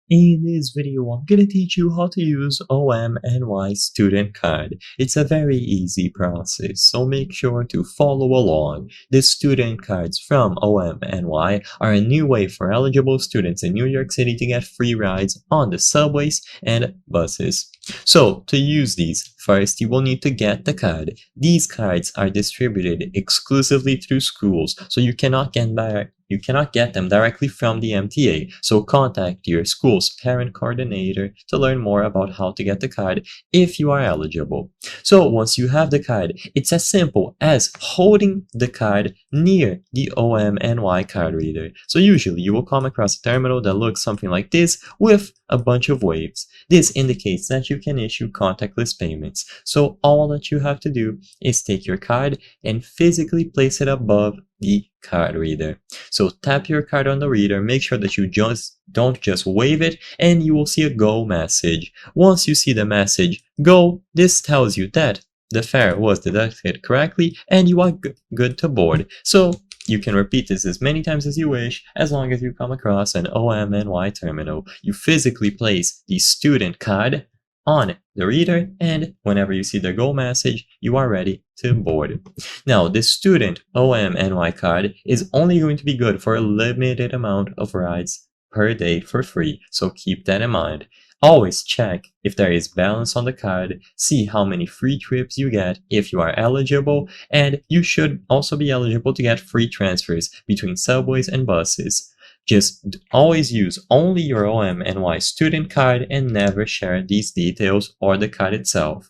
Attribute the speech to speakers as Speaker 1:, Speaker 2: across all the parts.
Speaker 1: In this video, I'm gonna teach you how to use OMNY Student Card. It's a very easy process, so make sure to follow along. The student cards from OMNY are a new way for eligible students in New York City to get free rides on the subways and buses. So, to use these, first you will need to get the card. These cards are distributed exclusively through schools, so you cannot get them directly from the MTA, so contact your school's parent coordinator to learn more about how to get the card if you are eligible. So once you have the card, it's as simple as holding the card near the OMNY card reader. So usually you will come across a terminal that looks something like this with a bunch of waves. This indicates that you can issue contactless payments. So all that you have to do is take your card and physically place it above the card reader. So tap your card on the reader, make sure that you don't just wave it, and you will see a go message. Once you see the message go, this tells you that the fare was deducted correctly and you are good to board. So you can repeat this as many times as you wish, as long as you come across an OMNY terminal. You physically place the student card on the reader, and whenever you see the go message, you are ready to board. Now, the student OMNY card is only going to be good for a limited amount of rides per day for free, so keep that in mind. Always check if there is balance on the card, see how many free trips you get if you are eligible, and you should also be eligible to get free transfers between subways and buses. Just always use only your OMNY student card and never share these details or the card itself.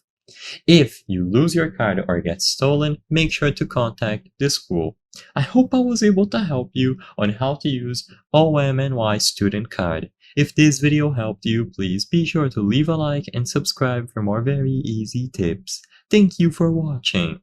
Speaker 1: If you lose your card or get stolen, make sure to contact the school. I hope I was able to help you on how to use OMNY student card. If this video helped you, please be sure to leave a like and subscribe for more very easy tips. Thank you for watching.